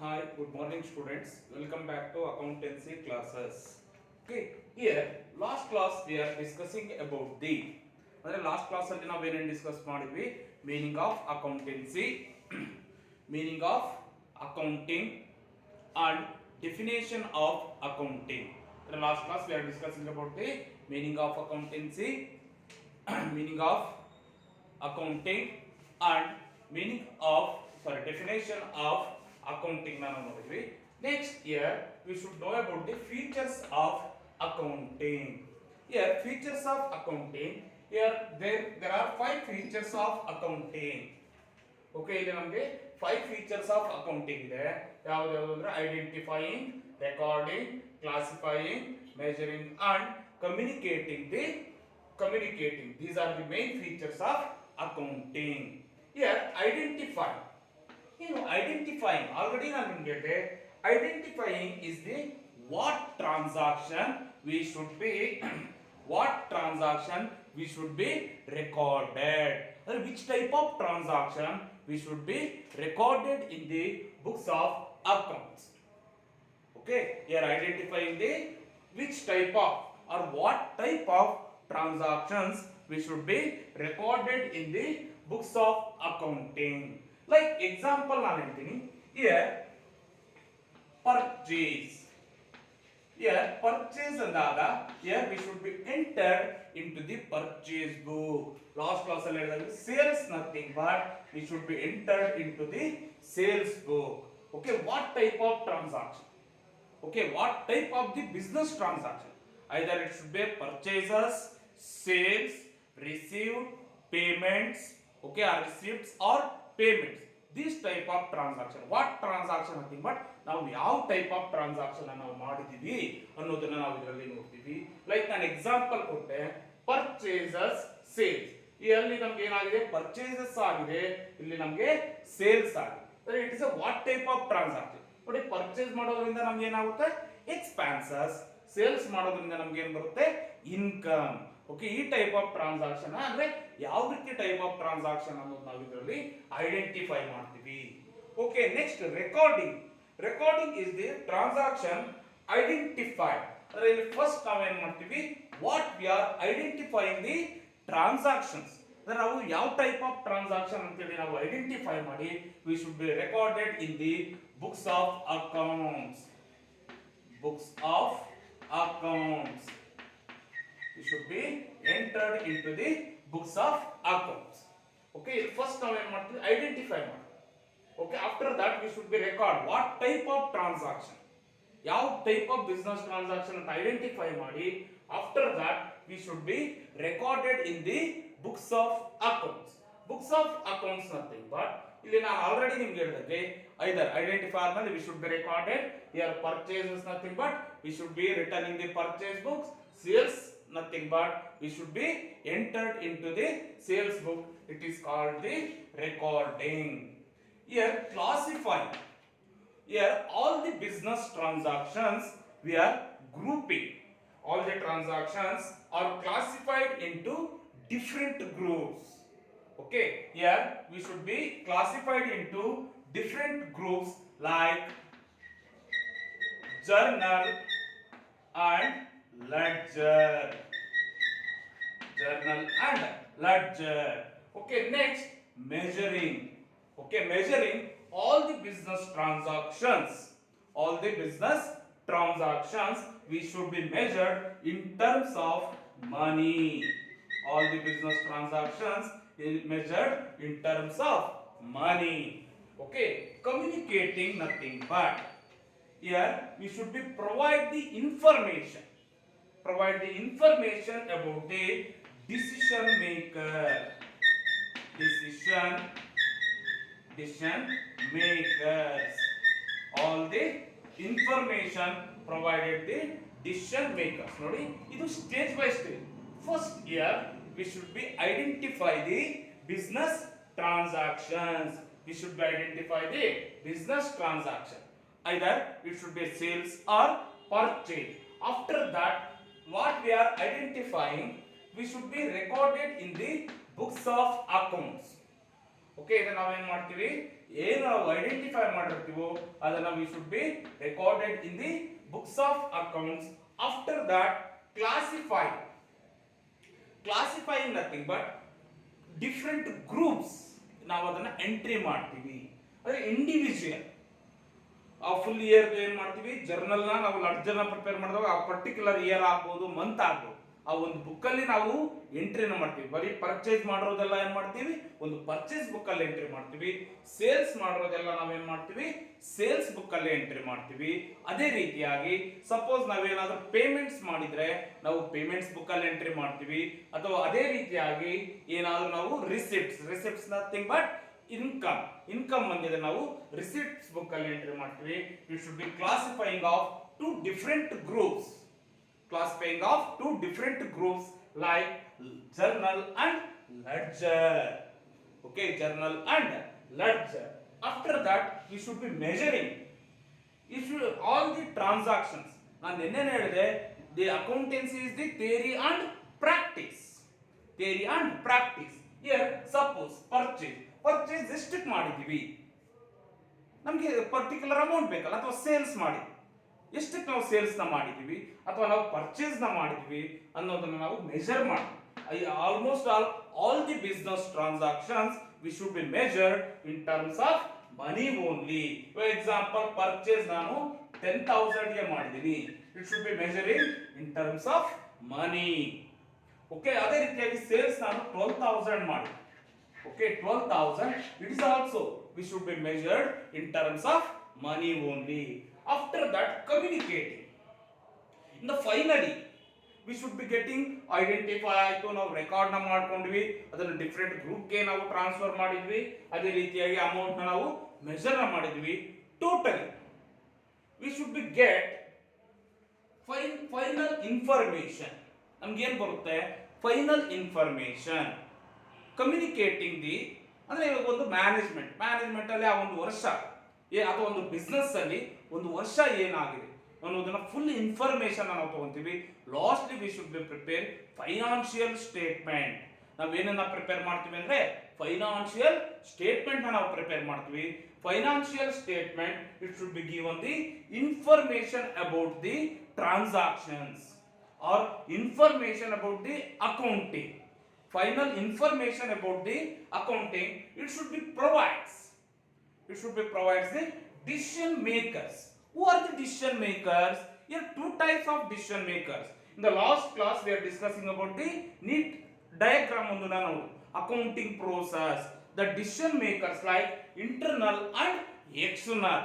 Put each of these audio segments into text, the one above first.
Hi, good morning students. Welcome back to accountancy classes. Okay, here last class we are discussing about the ಅಂದ್ರೆ last class ಅಲ್ಲಿ ನಾವು ಏನೇನು discuss ಮಾಡಿದ್ವಿ meaning of accountancy meaning of accounting and definition of accounting. In the last class we are discussing about the meaning of accountancy meaning of accounting and meaning of definition of accounting ನಾನು ನೋಡಿದ್ವಿ. Next here we should know about the features of accounting. Here features of accounting, here there are five features of accounting. Okay ಇಲ್ಲಿ ನಮಗೆ 5 features of accounting ಇದೆ. ಯಾವುದು ಅಂದ್ರೆ identifying, recording, classifying, measuring and communicating. These are the main features of accounting. Here identify. Identifying already ನಾನು ನಿಮಗೆ ಹೇಳಿದೆ. Identifying is the what transaction we should be recorded, or which type of transaction we should be recorded in the books of accounts. Okay, here identifying the which type of or what type of transactions we should be recorded in the books of accounting. Like example ನಾನು ಹೇಳ್ತೀನಿ. Here purchase. Here purchase ಅಂದಾಗ here we should be entered into the purchase book. Last class ಅಲ್ಲಿ ಹೇಳಿದಾಗ sales nothing but we should be entered into the sales book. Okay, what type of transaction? Okay, what type of the business transaction? Either it should be purchases, sales, received, payments, okay, or receipts or payments. This type of transaction. What transaction nothing but ನಾವು ಯಾವ type of transaction ನಾವು ಮಾಡಿದೀವಿ ಅನ್ನೋದನ್ನ ನಾವು ಇದರಲ್ಲಿ ನೋಡ್ತೀವಿ. Like ನಾನು example ಕೊಟ್ಟೆ, ಪರ್ಚೇಸಸ್, ಸೇಲ್ಸ್. ಇಲ್ಲಿ ನಮ್ಗೆ ಏನಾಗಿದೆ, ಪರ್ಚೇಸಸ್ ಆಗಿದೆ, ಇಲ್ಲಿ ನಮ್ಗೆ ಸೇಲ್ಸ್ ಆಗಿದೆ. It is a what type of transaction. ನೋಡಿ, ಪರ್ಚೇಸ್ ಮಾಡೋದ್ರಿಂದ ನಮ್ಗೆ ಏನಾಗುತ್ತೆ, ಎಕ್ಸ್ಪೆನ್ಸಸ್. ಸೇಲ್ಸ್ ಮಾಡೋದ್ರಿಂದ ನಮ್ಗೆ ಏನ್ ಬರುತ್ತೆ, ಇನ್ಕಮ್. ಓಕೆ, ಈ ಟೈಪ್ ಆಫ್ ಟ್ರಾನ್ಸಾಕ್ಷನ್ ಅಂದ್ರೆ ಯಾವ ರೀತಿ ಟೈಪ್ ಆಫ್ ಟ್ರಾನ್ಸಾಕ್ಷನ್ ಅನ್ನೋದು ನಾವು ಇದರಲ್ಲಿ ಐಡೆಂಟಿಫೈ ಮಾಡ್ತೀವಿ. Okay, next recording. Recording is the transaction identified. ಅಂದ್ರೆ ಇಲ್ಲಿ ಫಸ್ಟ್ ನಾವು ಏನು ಮಾಡ್ತೀವಿ, what we are identifying the transactions. ಅಂದ್ರೆ ನಾವು ಯಾವ ಟೈಪ್ ಆಫ್ ಟ್ರಾನ್ಸಾಕ್ಷನ್ ಅಂತ ಹೇಳಿ ನಾವು ಐಡೆಂಟಿಫೈ ಮಾಡಿ we should be recorded in the books of accounts. Books of accounts. We should be entered into the books of accounts. Okay, first ನಾವು ಏನು ಮಾಡ್ತೀವಿ, ಐಡೆಂಟಿಫೈ ಮಾಡ್ತೀವಿ. Okay, after that we should be record what type of transaction, ಯಾವ type of business transaction ಅಂತ identify ಮಾಡಿ after that we should be recorded in the books of accounts. Books of accounts nothing but ಇಲ್ಲಿ ನಾನು already ನಿಮಗೆ ಹೇಳಿದಂಗೆ either identify ಆದ್ಮೇಲೆ we should be recorded. Here purchases nothing but we should be written in the purchase books. Sales nothing but we should be entered into the sales book. It is called the recording. Here classifying. Here all the business transactions we are grouping. All the transactions are classified into different groups. Okay, here we should be classified into different groups like journal and ledger. Journal and ledger. Okay, next measuring. Okay, measuring all the business transactions. All the business transactions we should be measured in terms of money. All the business transactions is measured in terms of money. Okay, communicating nothing but here we should be provide the information. Provide the information about the decision maker. Decision makers. All the information provided the decision makers. ನೋಡಿ, ಇದು stage by stage. First year we should be identify the business transactions. We should be identify the business transaction. Either it should be sales or purchase. After that, what we are identifying, we should be recorded in the books of accounts. Okay, ಇದನ್ನ ನಾವೇನ್ ಮಾಡ್ತೀವಿ, ಏನು ನಾವು identify ಮಾಡಿರ್ತೀವೋ ಅದನ್ನ V should B recorded in the books of accounts. After that classifying nothing but different groups ನಾವು ಅದನ್ನ entry ಮಾಡ್ತೀವಿ. ಅಂದ್ರೆ ಇಂಡಿವಿಜುವಲ್ ಆ ಫುಲ್ ಇಯರ್ ಏನ್ ಮಾಡ್ತೀವಿ, ಜರ್ನಲ್ ನ ನಾವು ಲಡ್ಜರ್ನ ಪ್ರಿಪೇರ್ ಮಾಡಿದಾಗ ಆ ಪರ್ಟಿಕ್ಯುಲರ್ ಇಯರ್ ಆಗ್ಬೋದು, ಮಂತ್ ಆಗ್ಬೋದು, ಆ ಒಂದು ಬುಕ್ ಅಲ್ಲಿ ನಾವು ಎಂಟ್ರಿನ ಮಾಡ್ತೀವಿ. ಬರೀ ಪರ್ಚೇಸ್ ಮಾಡೋದೆಲ್ಲ ಏನ್ ಮಾಡ್ತೀವಿ, ಒಂದು ಪರ್ಚೇಸ್ ಬುಕ್ ಅಲ್ಲಿ ಎಂಟ್ರಿ ಮಾಡ್ತೀವಿ. ಸೇಲ್ಸ್ ಮಾಡೋದೆಲ್ಲ ನಾವೇನ್ ಮಾಡ್ತೀವಿ, ಸೇಲ್ಸ್ ಬುಕ್ ಅಲ್ಲಿ ಎಂಟ್ರಿ ಮಾಡ್ತೀವಿ. ಅದೇ ರೀತಿಯಾಗಿ ಸಪೋಸ್ ನಾವೇನಾದ್ರೂ ಪೇಮೆಂಟ್ಸ್ ಮಾಡಿದ್ರೆ ನಾವು ಪೇಮೆಂಟ್ಸ್ ಬುಕ್ ಅಲ್ಲಿ ಎಂಟ್ರಿ ಮಾಡ್ತೀವಿ. ಅಥವಾ ಅದೇ ರೀತಿಯಾಗಿ ಏನಾದ್ರೂ ನಾವು ರಿಸಿಪ್ಟ್ಸ್ ನಥಿಂಗ್ ಬಟ್ ಇನ್ಕಮ್ ಬಂದಿದೆ ನಾವು ರಿಸಿಪ್ಟ್ಸ್ ಬುಕ್ ಅಲ್ಲಿ ಎಂಟ್ರಿ ಮಾಡ್ತೀವಿ. You should be classifying of two different groups. Classifying of two different groups like journal and ledger. Okay, journal and ledger. After that, we should be measuring. If you all the transactions. ನಾನು ನಿನ್ನೆ ಹೇಳಿದೆ, the accountancy is the theory and practice. Theory and practice. Here, suppose purchase ಎಷ್ಟಕ್ಕೆ ಮಾಡಿದೀವಿ, ನಮಗೆ particular amount ಬೇಕಲ್ಲ, ಅಥವಾ sales ಮಾಡಿ ಎಷ್ಟಕ್ಕೆ ನಾವು ಸೇಲ್ಸ್ ನ ಮಾಡಿದೀವಿ ಅಥವಾ ನಾವು ಪರ್ಚೇಸ್ ನ ಮಾಡಿದೀವಿ ಅನ್ನೋದನ್ನ ನಾವು ಮೆಜರ್ ಮಾಡ್ತೀವಿ. Almost all the business transactions V should be measured in terms of money only. For example purchase ನಾನು 10,000 ಗೆ ಮಾಡಿದೀನಿ, it should B measuring in terms of money. Okay, ಅದೇ ರೀತಿಯಾಗಿ ಸೇಲ್ಸ್ ನಾನು 12,000 ಮಾಡಿ. Okay, 12,000 it is also we should be measured in terms of money only. After that, communicating. In the finally, we should be getting identify ಆಯ್ತು, ನಾವು record ನ ಮಾಡ್ಕೊಂಡ್ವಿ, ಅದನ್ನ different group ಗೆ ನಾವು ಟ್ರಾನ್ಸ್ಫರ್ ಮಾಡಿದ್ವಿ, ಅದೇ ರೀತಿಯಾಗಿ ಅಮೌಂಟ್ ನ ನಾವು ಮೆಜರ್ ಮಾಡಿದ್ವಿ. Totally we should be get final information. ನಮ್ಗೆ ಏನ್ ಬರುತ್ತೆ, ಫೈನಲ್ ಇನ್ಫಾರ್ಮೇಶನ್. ಕಮ್ಯುನಿಕೇಟಿಂಗ್ ದಿ ಅಂದ್ರೆ ಇವಾಗ ಒಂದು ಮ್ಯಾನೇಜ್ಮೆಂಟ್ ಅಲ್ಲಿ ಆ ಒಂದು ವರ್ಷ ಅಥವಾ ಒಂದು ಬಿಸ್ನೆಸ್ ಅಲ್ಲಿ ಒಂದು ವರ್ಷ ಏನಾಗಿದೆ ಅನ್ನೋದನ್ನ ಫುಲ್ ಇನ್ಫಾರ್ಮೇಶನ್ ನಾವು ತಗೊಂತೀವಿ. Lastly we should be prepare financial statement. ನಾವೇನನ್ನ ಪ್ರಿಪೇರ್ ಮಾಡ್ತೀವಿ ಅಂದ್ರೆ ಫೈನಾನ್ಷಿಯಲ್ ಸ್ಟೇಟ್ಮೆಂಟ್ ನಾವು ಪ್ರಿಪೇರ್ ಮಾಡ್ತೀವಿ. Financial statement it should be given the information about the transactions or information about the accounting. Final information about the accounting it should be provides the decision makers. Who are the decision makers? Here two types of decision makers. In the last class we are discussing about the neat diagram on the accounting process. The decision makers like internal and external.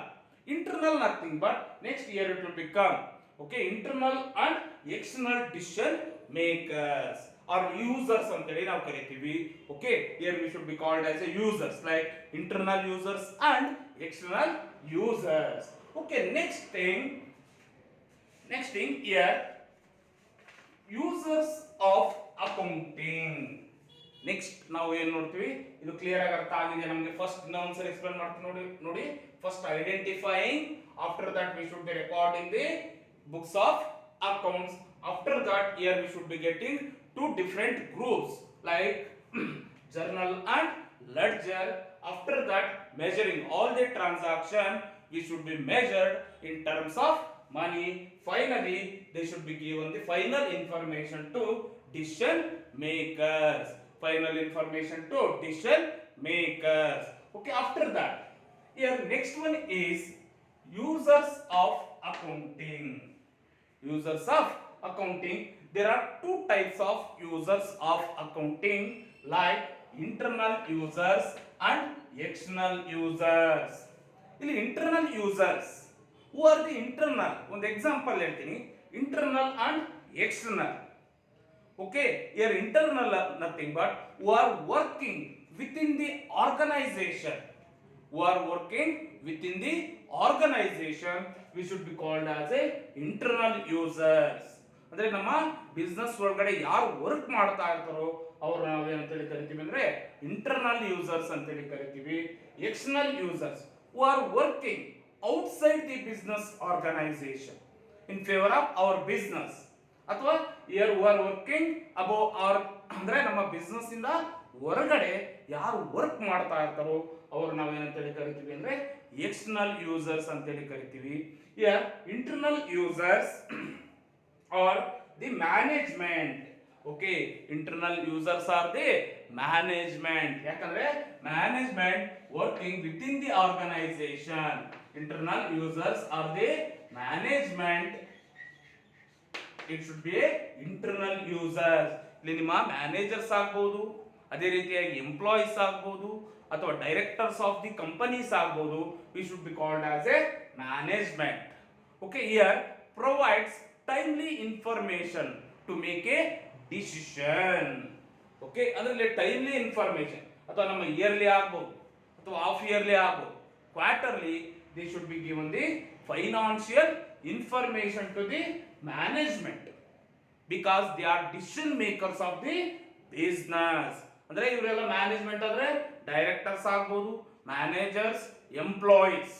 Internal nothing but next year it will become okay, internal and external decision makers or users ಅಂತೇಳಿ ನಾವು ಕರಿತೀವಿ. Okay, here we should be called as a users like internal users and external users. Okay, next thing here, users of accounting. Next ನಾವು ಏನು ನೋಡ್ತೀವಿ, ಇದು clear ಆಗಿ ಅರ್ಥ ಆಗಿದೆ ನಮಗೆ. ಫಸ್ಟ್ ಇನ್ನೊಂದ್ಸರಿ ಎಕ್ಸ್ಪ್ಲೇನ್ ಮಾಡ್ತೀನಿ ನೋಡಿ. First identifying, after that we should B recording the books of accounts. After that here we should be getting two different groups like journal and ledger. After that, measuring all the transaction we should be measured in terms of money. Finally, they should be given the final information to decision makers. Final information to decision makers. Okay, after that, here next one is users of accounting. Users of accounting. There are two types of users of accounting like internal users and external users. ಇಲ್ಲಿ internal users, who are the internal? ಒಂದು example ಹೇಳ್ತೀನಿ, internal and external. Okay, here internal nothing but who are working within the organization. Who are working within the organization, we should be called as a internal users. ಅಂದ್ರೆ ನಮ್ಮ business ಒಳಗಡೆ ಯಾರು work ಮಾಡ್ತಾ ಇರ್ತಾರೋ ಅವ್ರು ನಾವೇನಂತೇಳಿ ಕರಿತೀವಿ ಅಂದ್ರೆ ಇಂಟರ್ನಲ್ ಯೂಸರ್ಸ್ ಅಂತೇಳಿ ಕರಿತೀವಿ. External users who are working outside the business organisation in favour of our business, ಅಥವಾ who are working above our ಅಂದ್ರೆ ನಮ್ಮ ಬಿಸ್ನೆಸ್ ಇಂದ ಹೊರಗಡೆ ಯಾರು ವರ್ಕ್ ಮಾಡ್ತಾ ಇರ್ತಾರೋ ಅವ್ರು ನಾವೇನಂತೇಳಿ ಕರಿತೀವಿ ಅಂದ್ರೆ ಎಕ್ಸ್ಟರ್ನಲ್ ಯೂಸರ್ಸ್ ಅಂತೇಳಿ ಕರಿತೀವಿ. Internal users are the management. Okay, internal users are the management. ಯಾಕಂದ್ರೆ management working with in the organisation. Internal users are the management. It should be internal users. ಇಲ್ಲಿ ನಿಮ್ಮ ಮ್ಯಾನೇಜರ್ಸ್ ಆಗ್ಬೋದು, ಅದೇ ರೀತಿಯಾಗಿ ಎಂಪ್ಲಾಯೀಸ್ ಆಗ್ಬೋದು, ಅಥವಾ ಡೈರೆಕ್ಟರ್ಸ್ ಆಫ್ ದಿ ಕಂಪನೀಸ್ ಆಗ್ಬೋದು. We should be called as a management. Okay, here provides timely information to make a decision. Okay, ಅದರಲ್ಲಿ timely information ಅಥವಾ ನಮ್ಮ ಇಯರ್ಲಿ ಆಗ್ಬೋದು ಅಥವಾ ಹಾಫ್ ಇಯರ್ಲಿ ಆಗ್ಬೋದು, quarterly, they should be given the financial information to the management because they are decision makers of the business. ಅಂದ್ರೆ ಇವರೆಲ್ಲ management ಅಂದ್ರೆ directors ಆಗ್ಬೋದು, managers, employees.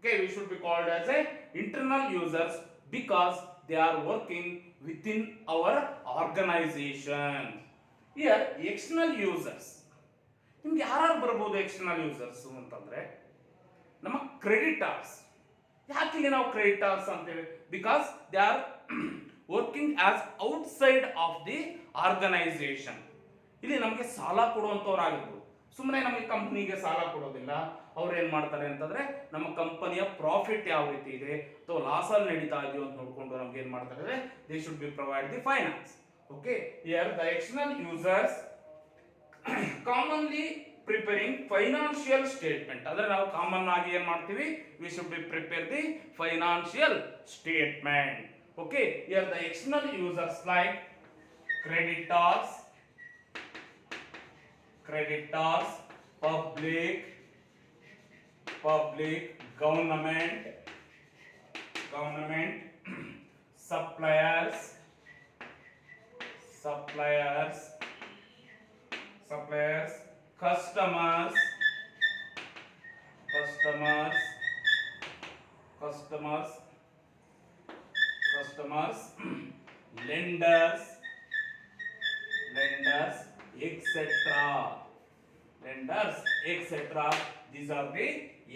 Okay, we should be called as a internal users because they are working within our organization. Here external users. ನಿಮ್ಗೆ ಯಾರು ಬರ್ಬೋದು external users ಅಂತಂದ್ರೆ ನಮ್ಮ creditors. ಯಾಕೆ ಇಲ್ಲಿ ನಾವು ಕ್ರೆಡಿಟರ್ಸ್ ಅಂತೇವೆ? Because they are working as outside of the organisation. ಇಲ್ಲಿ ನಮಗೆ ಸಾಲ ಕೊಡುವಂತವ್ರು ಆಗಿರ್ಬೋದು. ಸುಮ್ಮನೆ ನಮಗೆ ಕಂಪ್ನಿಗೆ ಸಾಲ ಕೊಡೋದಿಲ್ಲ. ಅವ್ರು ಏನ್ ಮಾಡ್ತಾರೆ ಅಂತಂದ್ರೆ ನಮ್ಮ ಕಂಪನಿಯ ಪ್ರಾಫಿಟ್ ಯಾವ ರೀತಿ ಇದೆ ಅಥವಾ ಲಾಸ್ ಅಲ್ಲಿ ನಡೀತಾ ಇದೆಯೋ ಅಂತ ನೋಡ್ಕೊಂಡು ನಮ್ಗೆ ಏನ್ ಮಾಡ್ತಾರೆ, they should B provide the finance. Okay, here the external users commonly preparing financial statement. ಅಂದ್ರೆ ನಾವು ಕಾಮನ್ ಆಗಿ ಏನ್ ಮಾಡ್ತೀವಿ, V should be prepare the financial statement. Okay, here the external users like creditors, public, government, suppliers, customers, lenders, etc. These are the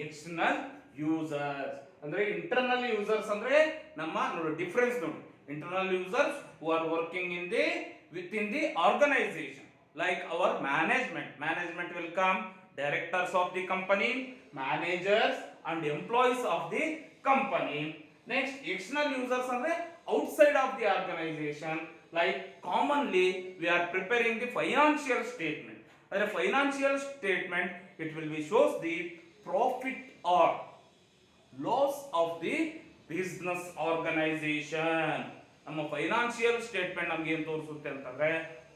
external users. ಅಂದ್ರೆ internal users ಅಂದ್ರೆ ನಮ್ಮ ನೋಡಿ difference ನೋಡಿ. Internal users who are working in the with in the organisation like our management will come, directors of the company, managers and employees of the company. Next external users ಅಂದ್ರೆ outside of the organisation like commonly we are preparing the financial statement. ಅಂದ್ರೆ financial statement it will be shows the profit or loss of the business organisation. ನಮ್ಮ financial statement ನಮ್ಗೆ ಏನ್ ತೋರಿಸುತ್ತೆ ಅಂತಂದ್ರೆ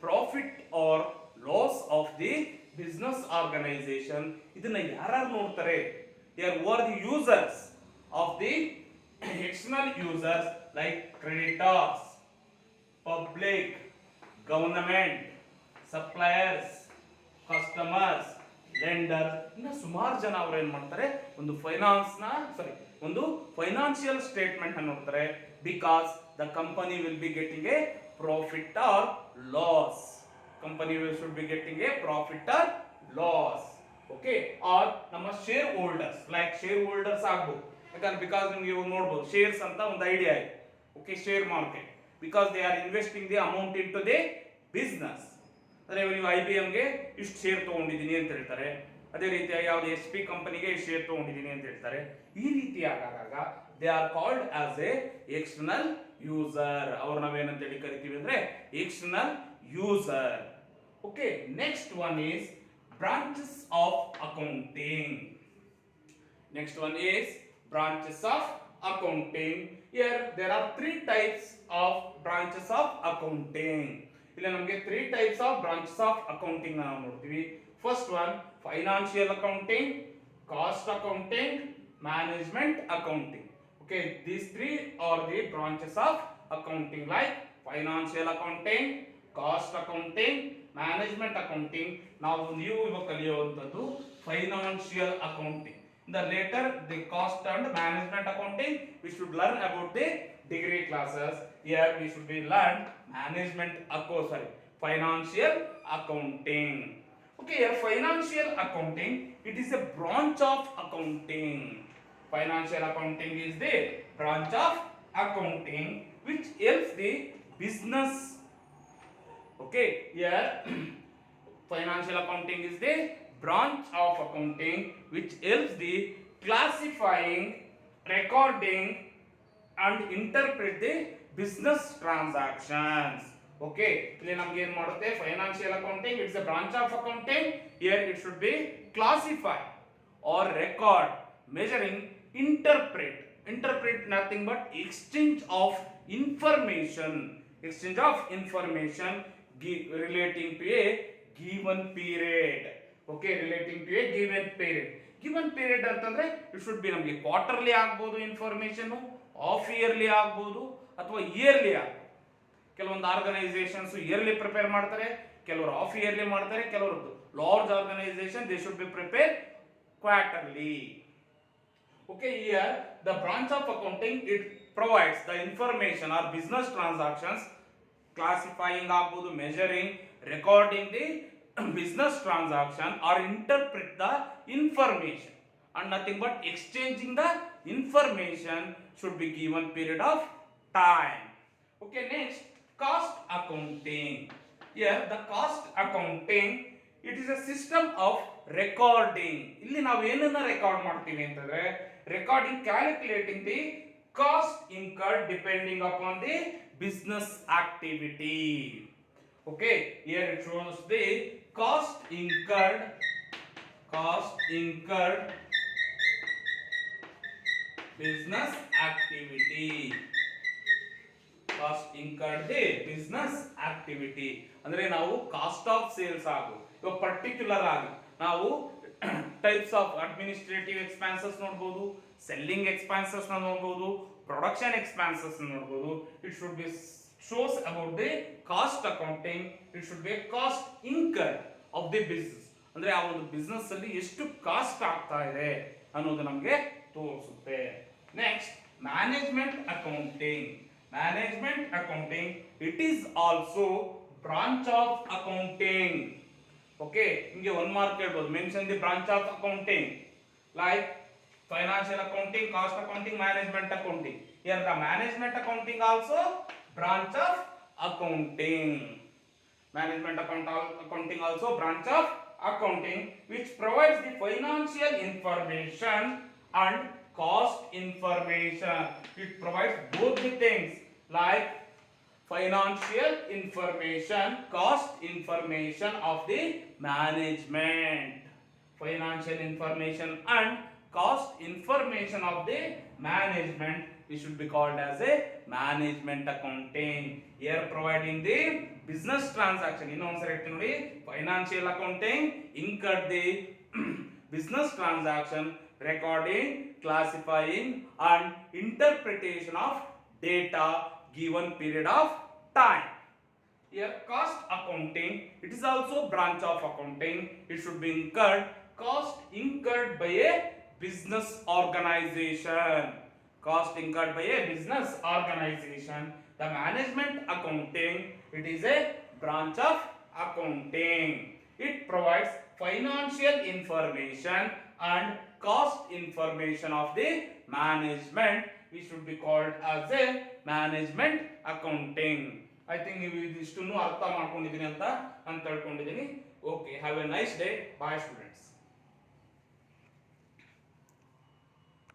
profit or loss of the business organisation. ಇದನ್ನ ಯಾರು ನೋಡ್ತಾರೆ? Who are the users of the external users like creditors, public, government, suppliers, customers, lender. ಇನ್ನು ಸುಮಾರು ಜನ ಅವ್ರು ಏನ್ ಮಾಡ್ತಾರೆ, ಒಂದು ಫೈನಾನ್ಷಿಯಲ್ ಸ್ಟೇಟ್ಮೆಂಟ್ ಅನ್ನು ನೋಡ್ತಾರೆ because the company will be getting a profit or loss. Company should be getting a profit or loss. Okay, or ನಮ್ಮ shareholders like shareholders ಆಗ್ಬೋದು. ಯಾಕಂದ್ರೆ ಬಿಕಾಸ್ ನಿಮ್ಗೆ ಇವಾಗ ನೋಡ್ಬೋದು ಶೇರ್ಸ್ ಅಂತ ಒಂದು ಐಡಿಯಾ ಇದೆ. Okay, share market because they are investing the amount into the business. ಅಂದ್ರೆ ನೀವು IBM ಗೆ ಇಷ್ಟು ಶೇರ್ ತಗೊಂಡಿದ್ದೀನಿ ಅಂತ ಹೇಳ್ತಾರೆ, ಅದೇ ರೀತಿಯಾಗಿ ಯಾವ್ದು SP ಕಂಪನಿಗೆ ಇಷ್ಟು ಶೇರ್ ತಗೊಂಡಿದ್ದೀನಿ ಅಂತ ಹೇಳ್ತಾರೆ. ಈ ರೀತಿ ಆಗಾಗ they are called as A external user. ಅವ್ರು ನಾವೇನಂತ ಹೇಳಿ ಕರಿತೀವಿ ಅಂದ್ರೆ external user. Okay, next one is branches of accounting. Here there are three types of branches of accounting. ಇಲ್ಲಿ ನಮಗೆ 3 types of branches of accounting ನಾವು ನೋಡ್ತೀವಿ. First one financial accounting, cost accounting, management accounting. Okay, these 3 are the branches of accounting like financial accounting, cost accounting, management accounting. ನಾವು ನೀವು ಇವಾಗ ಕಲಿಯುವಂತದ್ದು financial accounting. The later the cost and management accounting we should learn about the degree classes. Here we should be learn financial accounting. Okay, here financial accounting, it is a branch of accounting. Financial accounting is the branch of accounting which helps the business. Okay, here financial accounting is the branch of accounting which helps the classifying, recording and interpret the business transactions. Okay, ಇಲ್ಲಿ ನಮಗೆ ಏನು ಮಾಡುತ್ತೆ financial accounting it's a branch of accounting. Here it should be classify or record, measuring, interpret nothing but exchange of information, relating to a given period. Okay, relating to a given period ಅಂತಂದ್ರೆ it should B ನಮಗೆ quarterly ಆಗ್ಬೋದು information, half yearly ಆಗ್ಬೋದು ಅಥವಾ yearly ಆಗ್ಬೋದು. ಕೆಲವೊಂದು organisations yearly prepare ಮಾಡ್ತಾರೆ, ಕೆಲವರು half yearly ಮಾಡ್ತಾರೆ, ಕೆಲವರು large organisation they should be prepare quarterly. Okay, here the branch of accounting it provides the information or business transactions, classifying ಆಗ್ಬೋದು, measuring, recording the business transaction or interpret the information and nothing but exchanging the information should be given period of time. Okay, next cost accounting. Here the cost accounting it is a system of recording. ಇಲ್ಲಿ ನಾವು ಏನನ್ನ record ಮಾಡ್ತೀವಿ ಅಂತಂದ್ರೆ recording, calculating the cost incurred depending upon the business activity. Okay, here it shows the cost incurred business activity. Cost incurred the business activity ಅಂದ್ರೆ ನಾವು cost of sales ಆಗು ಇವಾಗ particular ಆಗಿ ನಾವು ಟೈಪ್ಸ್ ಆಫ್ ಅಡ್ಮಿನಿಸ್ಟ್ರೇಟಿವ್ ಎಕ್ಸ್ಪೆನ್ಸಸ್ ನೋಡಬಹುದು, selling expenses ನೋಡಬಹುದು, production expenses ನೋಡಬಹುದು. It should B shows about the cost accounting. It should be a cost incurred of the business. ಅಂದ್ರೆ ಆ ಒಂದು ಬಿಸ್ನೆಸ್ ಅಲ್ಲಿ ಎಷ್ಟು ಕಾಸ್ಟ್ ಆಗ್ತಾ ಇದೆ ಅನ್ನೋದು ನಮಗೆ ತೋರಿಸುತ್ತೆ. Next management accounting it is also branch of accounting. Okay, ನಿಮಗೆ 1 ಮಾರ್ಕ್ ಕೇಳಬಹುದು, mention the branch of accounting like financial accounting, cost accounting, management accounting. Here the management accounting also branch of accounting. Management accounting also branch of accounting which provides the financial information and cost information. It provides both the things like financial information, cost information of the management. Financial information and cost information of the management, it should be called as a management accounting. Here providing the business transaction. ಇನ್ನೊಂದ್ಸರಿ ಹೇಳ್ತೀನಿ ನೋಡಿ, financial accounting incurred the business transaction, recording, classifying and interpretation of data given period of time. Here cost accounting, it is also branch of accounting. It should be cost incurred by a business organization. Cost incurred by a business organization. The management accounting, it is a branch of accounting. It provides financial information and cost information of the management, which should be called as a management accounting. I think ನೀವು ಇದಿಷ್ಟನ್ನು ಅರ್ಥ ಮಾಡ್ಕೊಂಡಿದ್ದೀನಿ ಅಂತ ನಾನು ತಿಳ್ಕೊಂಡಿದ್ದೀನಿ. Okay, have a nice day. Bye students.